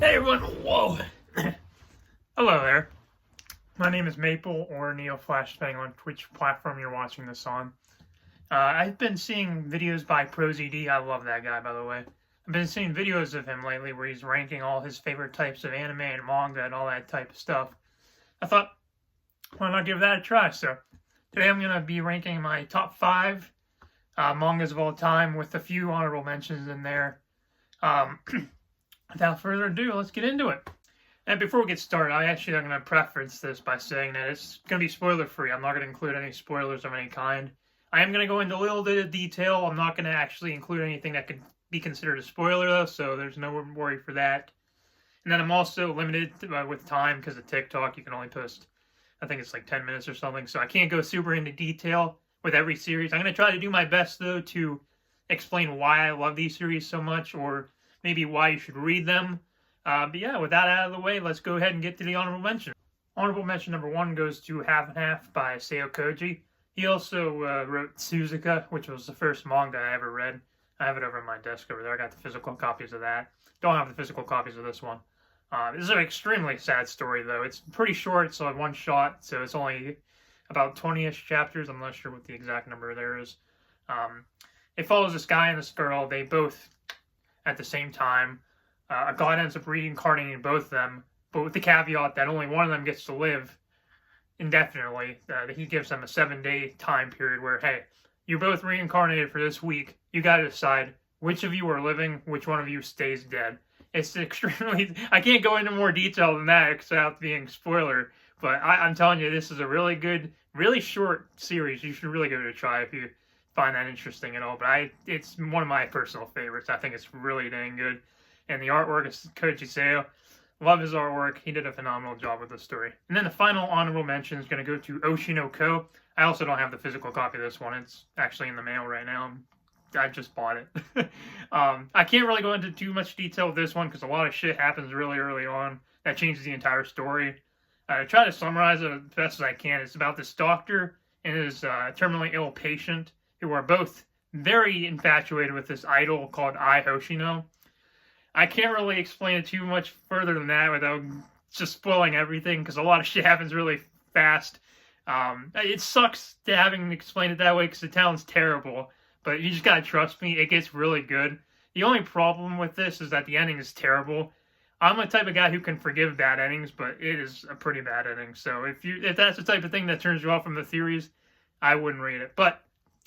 Hey everyone, whoa! Hello there. My name is Maple or Neo Flash, depending on which platform you're watching this on. I've been seeing videos by ProZD. I love that guy, by the way. I've been seeing videos of him lately where he's ranking all his favorite types of anime and manga and all that type of stuff. I thought, why not give that a try? So today I'm going to be ranking my top 5 mangas of all time with a few honorable mentions in there. Without further ado, let's get into it. And before we get started, I'm going to preface this by saying that it's going to be spoiler-free. I'm not going to include any spoilers of any kind. I am going to go into a little bit of detail. I'm not going to actually include anything that could be considered a spoiler, though, so there's no worry for that. And then I'm also limited with time because of TikTok. You can only post, I think it's like 10 minutes or something, so I can't go super into detail with every series. I'm going to try to do my best, though, to explain why I love these series so much, or maybe why you should read them. But yeah, with that out of the way, let's go ahead and get to the honorable mention. Honorable mention number 1 goes to Half and Half by Seo Koji. He also wrote Suzuka, which was the first manga I ever read. I have it over on my desk over there. I got the physical copies of that. Don't have the physical copies of this one. This is an extremely sad story, though. It's pretty short, it's like one shot, so it's only about 20-ish chapters. I'm not sure what the exact number there is. It follows this guy and this girl. They both, at the same time, a god ends up reincarnating both of them, but with the caveat that only one of them gets to live indefinitely. He gives them a 7-day time period where, hey, you're both reincarnated for this week. You got to decide which of you are living, which one of you stays dead. It's extremely... I can't go into more detail than that without being spoiler, but I'm telling you, this is a really good, really short series. You should really give it a try if you find that interesting at all. But it's one of my personal favorites. I think it's really dang good. And the artwork is Koji Seo. Love his artwork. He did a phenomenal job with this story. And then the final honorable mention is going to go to Oshinoko. I also don't have the physical copy of this one. It's actually in the mail right now. I just bought it. I can't really go into too much detail with this one because a lot of shit happens really early on that changes the entire story. I try to summarize it as best as I can. It's about this doctor and his terminally ill patient who are both very infatuated with this idol called Ai Hoshino. I can't really explain it too much further than that without just spoiling everything because a lot of shit happens really fast. It sucks to having to explain it that way because the sounds terrible, but you just gotta trust me, it gets really good. The only problem with this is that the ending is terrible. I'm the type of guy who can forgive bad endings, but it is a pretty bad ending. So if that's the type of thing that turns you off from the theories, I wouldn't read it. But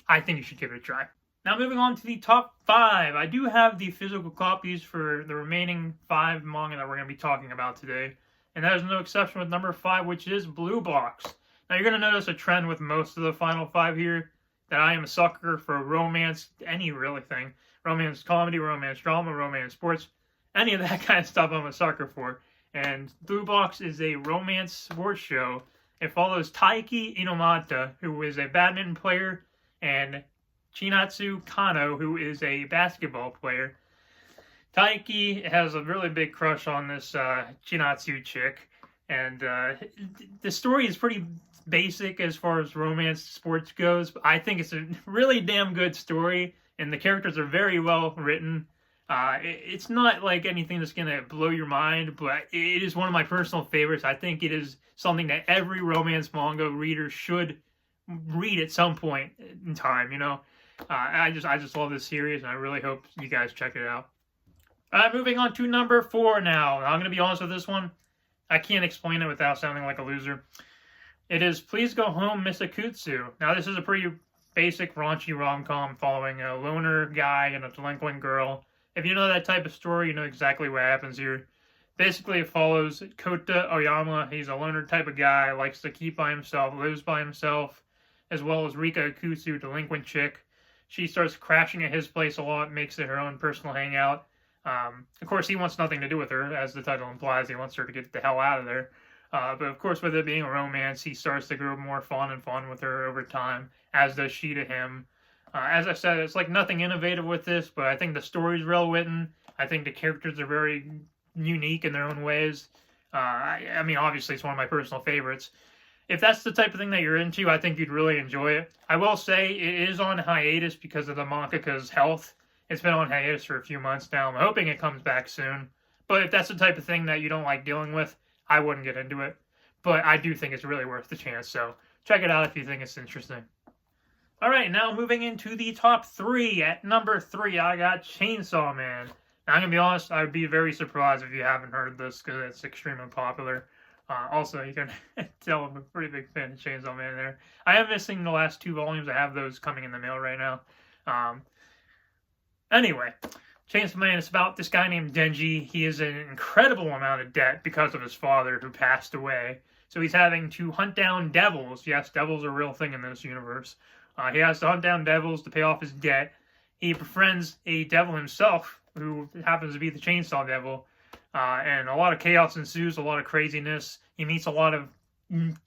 I think you should give it a try. Now moving on to the top 5. I do have the physical copies for the remaining 5 manga that we're going to be talking about today. And that is no exception with number 5, which is Blue Box. Now you're going to notice a trend with most of the final 5 here, that I am a sucker for romance, any really thing. Romance comedy, romance drama, romance sports, any of that kind of stuff I'm a sucker for. And Blue Box is a romance sports show. It follows Taiki Inomata, who is a badminton player, and Chinatsu Kano, who is a basketball player. Taiki has a really big crush on this Chinatsu chick, and the story is pretty basic as far as romance sports goes, but I think it's a really damn good story, and the characters are very well written. It's not like anything that's going to blow your mind, but it is one of my personal favorites. I think it is something that every romance manga reader should read at some point in time, you know. I just love this series, and I really hope you guys check it out. Moving on to number 4 now. I'm going to be honest with this one. I can't explain it without sounding like a loser. It is Please Go Home, Misakutsu. Now, this is a pretty basic raunchy rom-com following a loner guy and a delinquent girl. If you know that type of story, you know exactly what happens here. Basically, it follows Kota Oyama. He's a loner type of guy, likes to keep by himself, lives by himself, as well as Rika Akutsu, delinquent chick. She starts crashing at his place a lot, makes it her own personal hangout. Of course, he wants nothing to do with her, as the title implies. He wants her to get the hell out of there. But of course, with it being a romance, he starts to grow more fun with her over time, as does she to him. As I said, it's like nothing innovative with this, but I think the story's well written. I think the characters are very unique in their own ways. I mean, obviously, it's one of my personal favorites. If that's the type of thing that you're into, I think you'd really enjoy it. I will say it is on hiatus because of the mangaka's health. It's been on hiatus for a few months now. I'm hoping it comes back soon. But if that's the type of thing that you don't like dealing with, I wouldn't get into it. But I do think it's really worth the chance, so check it out if you think it's interesting. Alright, now moving into the top 3. At number 3, I got Chainsaw Man. Now, I'm going to be honest, I would be very surprised if you haven't heard this, because it's extremely popular. Also, you can tell I'm a pretty big fan of Chainsaw Man there. I am missing the last 2 volumes. I have those coming in the mail right now. Anyway, Chainsaw Man is about this guy named Denji. He is in an incredible amount of debt because of his father who passed away. So he's having to hunt down devils. Yes, devils are a real thing in this universe. He has to hunt down devils to pay off his debt. He befriends a devil himself, who happens to be the Chainsaw Devil. And a lot of chaos ensues, a lot of craziness. He meets a lot of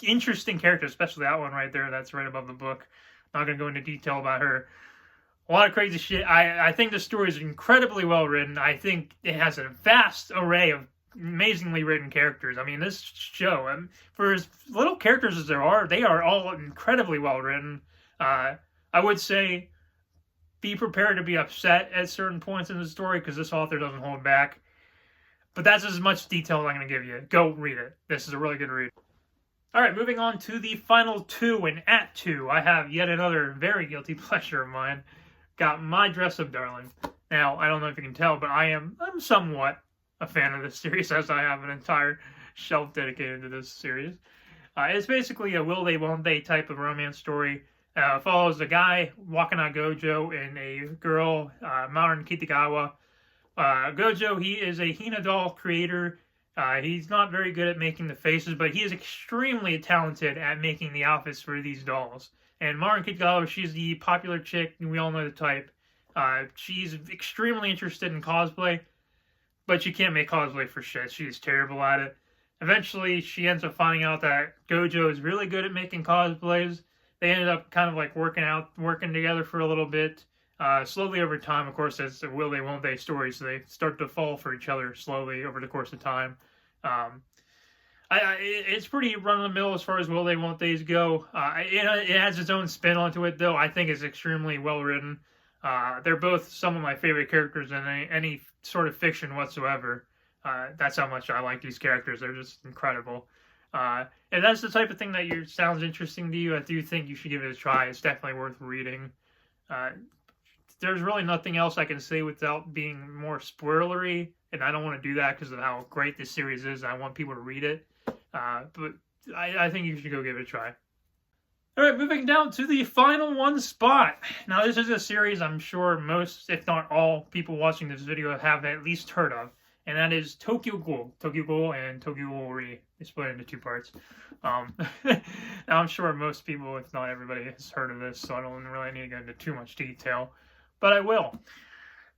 interesting characters, especially that one right there that's right above the book. Not going to go into detail about her. A lot of crazy shit. I think the story is incredibly well written. I think it has a vast array of amazingly written characters. I mean, this show, for as little characters as there are, they are all incredibly well written. I would say be prepared to be upset at certain points in the story because this author doesn't hold back. But that's as much detail as I'm going to give you. Go read it. This is a really good read. Alright, moving on to the final 2. And at 2, I have yet another very guilty pleasure of mine. Got My Dress Up Darling. Now, I don't know if you can tell, but I'm somewhat a fan of this series, as I have an entire shelf dedicated to this series. It's basically a will they, won't they type of romance story. Follows a guy, Wakana Gojo, and a girl, Marin Kitagawa. Gojo, he is a Hina doll creator. He's not very good at making the faces, but he is extremely talented at making the outfits for these dolls. And Marin Kitagawa, she's the popular chick, and we all know the type. She's extremely interested in cosplay, but she can't make cosplay for shit. She's terrible at it. Eventually, she ends up finding out that Gojo is really good at making cosplays. They ended up kind of like working together for a little bit. Slowly over time, of course, it's a will they, won't they story, so they start to fall for each other slowly over the course of time. It's pretty run-of-the-mill as far as will they, won't they's go. It has its own spin onto it, though. I think it's extremely well-written. They're both some of my favorite characters in any sort of fiction whatsoever. That's how much I like these characters. They're just incredible. If that's the type of thing that sounds interesting to you, I do think you should give it a try. It's definitely worth reading. There's really nothing else I can say without being more spoilery, and I don't want to do that because of how great this series is. I want people to read it, but I think you should go give it a try. Alright, moving down to the final 1 spot. Now, this is a series I'm sure most, if not all, people watching this video have at least heard of. And that is Tokyo Ghoul. Tokyo Ghoul and Tokyo Ghoul Re. They split into 2 parts. Now, I'm sure most people, if not everybody, has heard of this, so I don't really need to get into too much detail. But I will.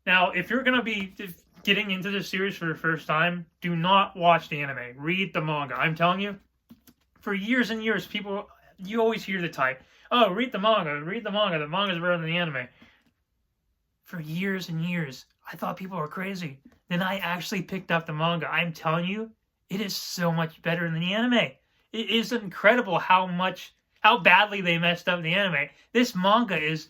Now, if you're going to be getting into this series for the first time, do not watch the anime. Read the manga. I'm telling you, for years and years, you always hear the type, oh, read the manga, the manga's better than the anime. For years and years, I thought people were crazy. Then I actually picked up the manga. I'm telling you, it is so much better than the anime. It is incredible how badly they messed up the anime. This manga is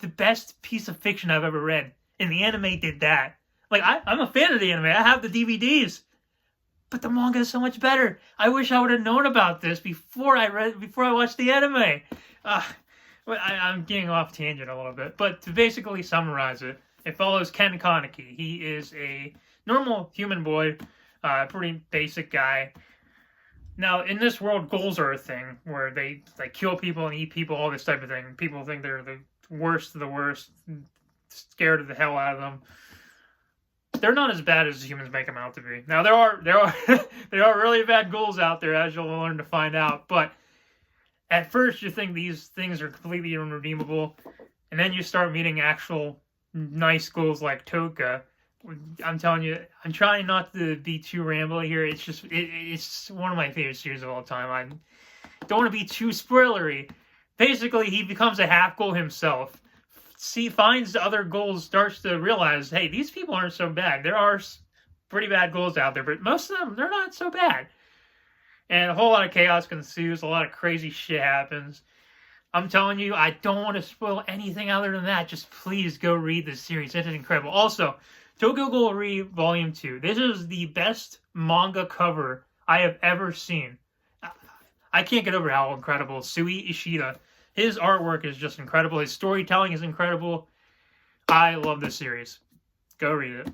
the best piece of fiction I've ever read. And the anime did that. Like, I'm a fan of the anime. I have the DVDs. But the manga is so much better. I wish I would have known about this before I watched the anime. I'm getting off tangent a little bit. But to basically summarize it, it follows Ken Kaneki. He is a normal human boy, pretty basic guy. Now, in this world, ghouls are a thing, where they kill people and eat people, all this type of thing. People think they're the worst of the worst, scared of the hell out of them. They're not as bad as humans make them out to be. Now, there are really bad ghouls out there, as you'll learn to find out. But at first, you think these things are completely irredeemable, and then you start meeting actual nice ghouls like Toka. I'm telling you, I'm trying not to be too rambly here. It's just, it's one of my favorite series of all time. I don't want to be too spoilery. Basically, he becomes a half-ghoul himself. Finds the other ghouls, starts to realize, hey, these people aren't so bad. There are pretty bad ghouls out there, but most of them, they're not so bad. And a whole lot of chaos ensues, a lot of crazy shit happens. I'm telling you, I don't want to spoil anything other than that. Just please go read this series. It is incredible. Also, Tokyo Ghoul Re Volume 2. This is the best manga cover I have ever seen. I can't get over how incredible Sui Ishida. His artwork is just incredible. His storytelling is incredible. I love this series. Go read it.